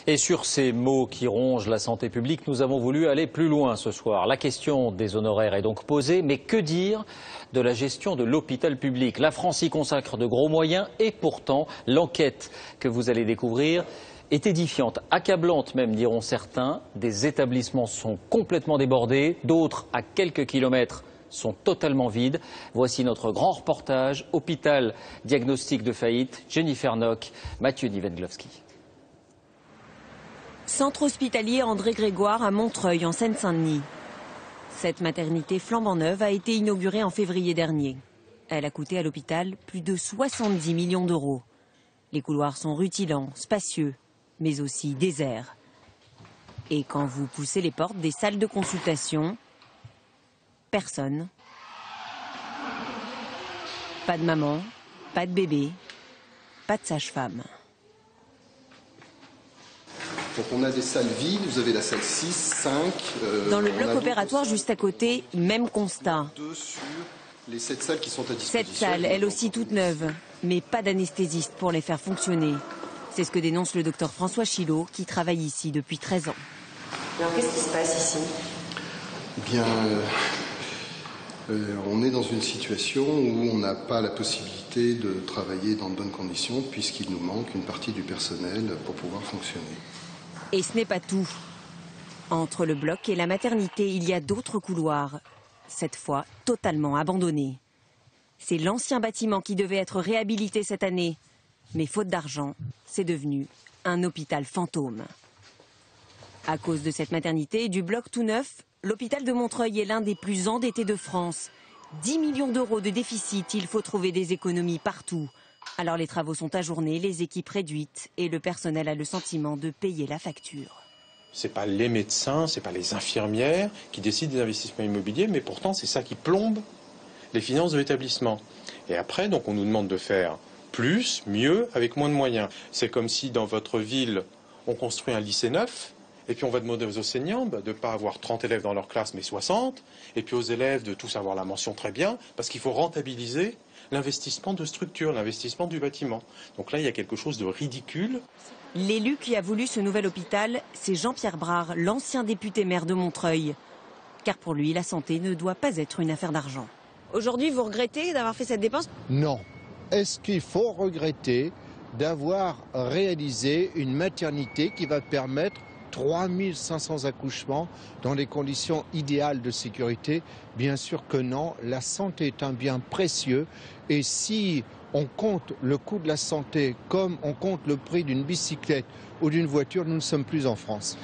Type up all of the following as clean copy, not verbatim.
Et sur ces mots qui rongent la santé publique, nous avons voulu aller plus loin ce soir. La question des honoraires est donc posée, mais que dire de la gestion de l'hôpital public? La France y consacre de gros moyens et pourtant l'enquête que vous allez découvrir est édifiante, accablante même diront certains. Des établissements sont complètement débordés, d'autres à quelques kilomètres sont totalement vides. Voici notre grand reportage, hôpital diagnostic de faillite, Jennifer Nock, Mathieu Nivenglowski. Centre hospitalier André Grégoire à Montreuil en Seine-Saint-Denis. Cette maternité flambant neuve a été inaugurée en février dernier. Elle a coûté à l'hôpital plus de 70 millions d'euros. Les couloirs sont rutilants, spacieux, mais aussi déserts. Et quand vous poussez les portes des salles de consultation, personne. Pas de maman, pas de bébé, pas de sage-femme. Donc on a des salles vides, vous avez la salle 6, 5... Dans le bloc opératoire juste à côté, même constat. Sur les 7 salles qui sont à disposition. Cette salle, elle aussi toute neuve, mais pas d'anesthésiste pour les faire fonctionner. C'est ce que dénonce le docteur François Chilot, qui travaille ici depuis 13 ans. Alors qu'est-ce qui se passe ici? Eh bien, on est dans une situation où on n'a pas la possibilité de travailler dans de bonnes conditions, puisqu'il nous manque une partie du personnel pour pouvoir fonctionner. Et ce n'est pas tout. Entre le bloc et la maternité, il y a d'autres couloirs, cette fois totalement abandonnés. C'est l'ancien bâtiment qui devait être réhabilité cette année. Mais faute d'argent, c'est devenu un hôpital fantôme. À cause de cette maternité et du bloc tout neuf, l'hôpital de Montreuil est l'un des plus endettés de France. 10 millions d'euros de déficit, il faut trouver des économies partout. Alors les travaux sont ajournés, les équipes réduites et le personnel a le sentiment de payer la facture. Ce n'est pas les médecins, ce n'est pas les infirmières qui décident des investissements immobiliers, mais pourtant c'est ça qui plombe les finances de l'établissement. Et après, donc, on nous demande de faire plus, mieux, avec moins de moyens. C'est comme si dans votre ville, on construit un lycée neuf, et puis on va demander aux enseignants de ne pas avoir 30 élèves dans leur classe, mais 60, et puis aux élèves de tous avoir la mention très bien, parce qu'il faut rentabiliser l'investissement de structure, l'investissement du bâtiment. Donc là, il y a quelque chose de ridicule. L'élu qui a voulu ce nouvel hôpital, c'est Jean-Pierre Brard, l'ancien député maire de Montreuil. Car pour lui, la santé ne doit pas être une affaire d'argent. Aujourd'hui, vous regrettez d'avoir fait cette dépense? Non. Est-ce qu'il faut regretter d'avoir réalisé une maternité qui va permettre 3500 accouchements dans des conditions idéales de sécurité? Bien sûr que non. La santé est un bien précieux et si on compte le coût de la santé comme on compte le prix d'une bicyclette ou d'une voiture, nous ne sommes plus en France.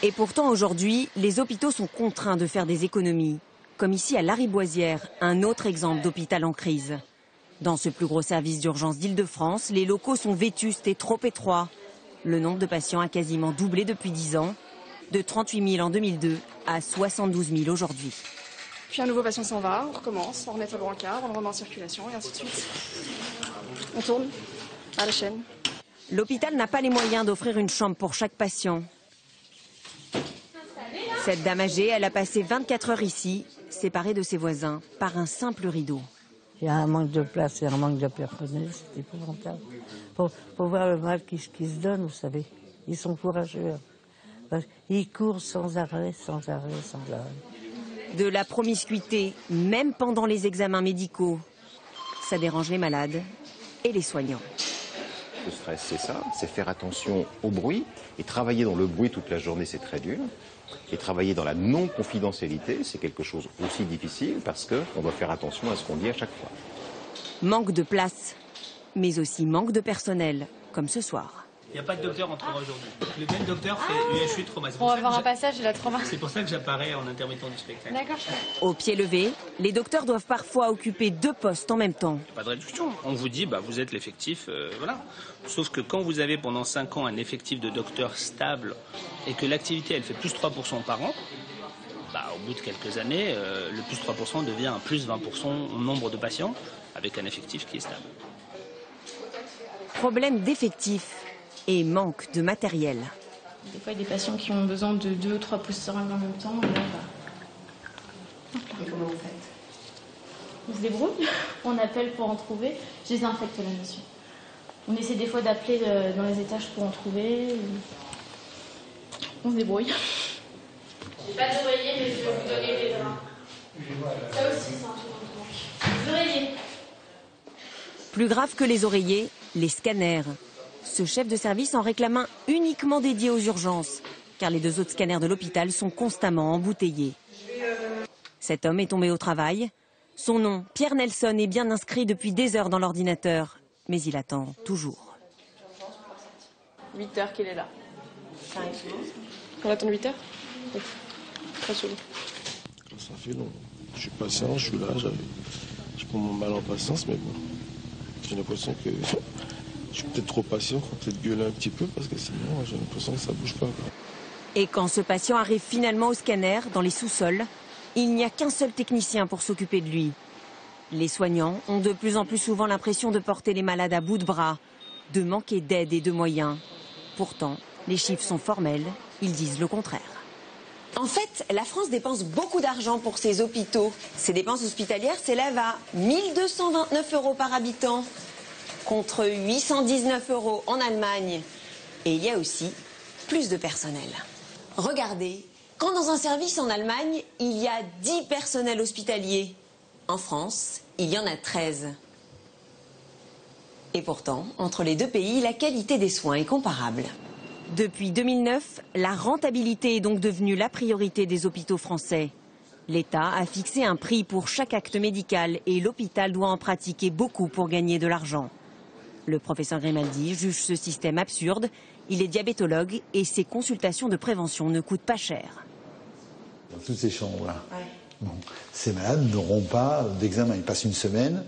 Et pourtant aujourd'hui, les hôpitaux sont contraints de faire des économies. Comme ici à Lariboisière, un autre exemple d'hôpital en crise. Dans ce plus gros service d'urgence d'Île-de-France, les locaux sont vétustes et trop étroits. Le nombre de patients a quasiment doublé depuis 10 ans, de 38 000 en 2002 à 72 000 aujourd'hui. Puis un nouveau patient s'en va, on recommence, on remet le brancard, on le remet en circulation et ainsi de suite. On tourne à la chaîne. L'hôpital n'a pas les moyens d'offrir une chambre pour chaque patient. Cette dame âgée, elle a passé 24 heures ici, séparée de ses voisins par un simple rideau. Il y a un manque de place et un manque de personnel, c'est épouvantable. Pour voir le mal qui se donne, vous savez, ils sont courageux. Ils courent sans arrêt, sans arrêt, sans arrêt. De la promiscuité, même pendant les examens médicaux. Ça dérange les malades et les soignants. Le stress, c'est ça, c'est faire attention au bruit. Et travailler dans le bruit toute la journée, c'est très dur. Et travailler dans la non-confidentialité, c'est quelque chose aussi difficile parce qu'on doit faire attention à ce qu'on dit à chaque fois. Manque de place, mais aussi manque de personnel, comme ce soir. Il n'y a pas de docteur en trauma aujourd'hui. Le même docteur fait UHU trauma. On va avoir un passage de la trauma. C'est pour ça que j'apparais en intermittent du spectacle. D'accord. Au pied levé, les docteurs doivent parfois occuper 2 postes en même temps. Il n'y a pas de réduction. On vous dit, vous êtes l'effectif, voilà. Sauf que quand vous avez pendant 5 ans un effectif de docteur stable et que l'activité, elle fait plus 3% par an, au bout de quelques années, le plus 3% devient un plus 20% au nombre de patients avec un effectif qui est stable. Problème d'effectifs et manque de matériel. Des fois, il y a des patients qui ont besoin de 2 ou 3 pouces seringues en même temps. Et là, comment vous faites? On se débrouille, on appelle pour en trouver. Je désinfecte la mission. On essaie des fois d'appeler dans les étages pour en trouver. On se débrouille. J'ai pas d'oreiller, mais je vais vous donner des draps. Ça aussi, c'est un truc dont on manque. Des oreillers. Plus grave que les oreillers, les scanners. Ce chef de service en réclame un uniquement dédié aux urgences, car les 2 autres scanners de l'hôpital sont constamment embouteillés. Cet homme est tombé au travail. Son nom, Pierre Nelson, est bien inscrit depuis des heures dans l'ordinateur, mais il attend toujours. 8 heures qu'il est là. On attend 8 heures? Oui. Très souvent. Ça fait long. Je suis patient, je suis là, je prends mon mal en patience, mais bon, j'ai l'impression que je suis peut-être trop patient, faut peut-être gueuler un petit peu parce que sinon j'ai l'impression que ça bouge pas, quoi. Et quand ce patient arrive finalement au scanner, dans les sous-sols, il n'y a qu'un seul technicien pour s'occuper de lui. Les soignants ont de plus en plus souvent l'impression de porter les malades à bout de bras, de manquer d'aide et de moyens. Pourtant, les chiffres sont formels, ils disent le contraire. En fait, la France dépense beaucoup d'argent pour ses hôpitaux. Ses dépenses hospitalières s'élèvent à 1 229 € par habitant, contre 819 € en Allemagne. Et il y a aussi plus de personnel. Regardez, quand dans un service en Allemagne, il y a 10 personnels hospitaliers, en France, il y en a 13. Et pourtant, entre les 2 pays, la qualité des soins est comparable. Depuis 2009, la rentabilité est donc devenue la priorité des hôpitaux français. L'État a fixé un prix pour chaque acte médical et l'hôpital doit en pratiquer beaucoup pour gagner de l'argent. Le professeur Grimaldi juge ce système absurde. Il est diabétologue et ses consultations de prévention ne coûtent pas cher. Dans toutes ces chambres-là, bon, ces malades n'auront pas d'examen. Ils passent une semaine,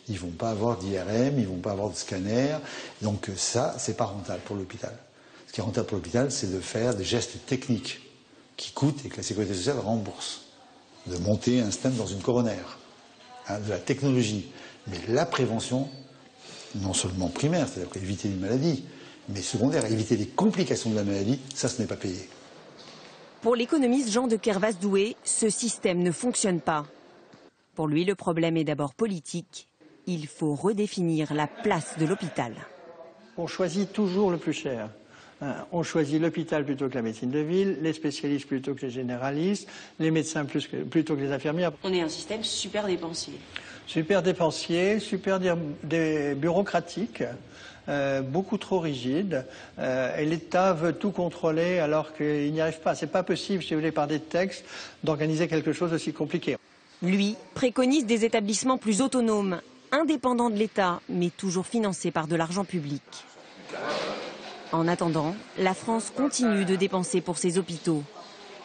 ils ne vont pas avoir d'IRM, ils ne vont pas avoir de scanner. Donc ça, c'est pas rentable pour l'hôpital. Ce qui est rentable pour l'hôpital, c'est de faire des gestes techniques qui coûtent et que la sécurité sociale rembourse. De monter un stent dans une coronaire, de la technologie. Mais la prévention, non seulement primaire, c'est-à-dire éviter une maladie, mais secondaire, éviter les complications de la maladie, ça, ce n'est pas payé. Pour l'économiste Jean de Kervas-Doué, ce système ne fonctionne pas. Pour lui, le problème est d'abord politique. Il faut redéfinir la place de l'hôpital. On choisit toujours le plus cher. On choisit l'hôpital plutôt que la médecine de ville, les spécialistes plutôt que les généralistes, les médecins plutôt que les infirmières. On est un système super dépensier. Super dépensier, super bureaucratique, beaucoup trop rigide. Et l'État veut tout contrôler alors qu'il n'y arrive pas. C'est pas possible, si vous voulez, par des textes, d'organiser quelque chose aussi compliqué. Lui préconise des établissements plus autonomes, indépendants de l'État, mais toujours financés par de l'argent public. En attendant, la France continue de dépenser pour ses hôpitaux.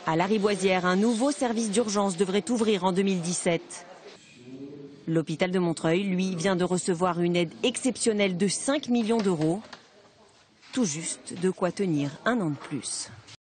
À Lariboisière, un nouveau service d'urgence devrait ouvrir en 2017. L'hôpital de Montreuil, lui, vient de recevoir une aide exceptionnelle de 5 millions d'euros. Tout juste de quoi tenir un an de plus.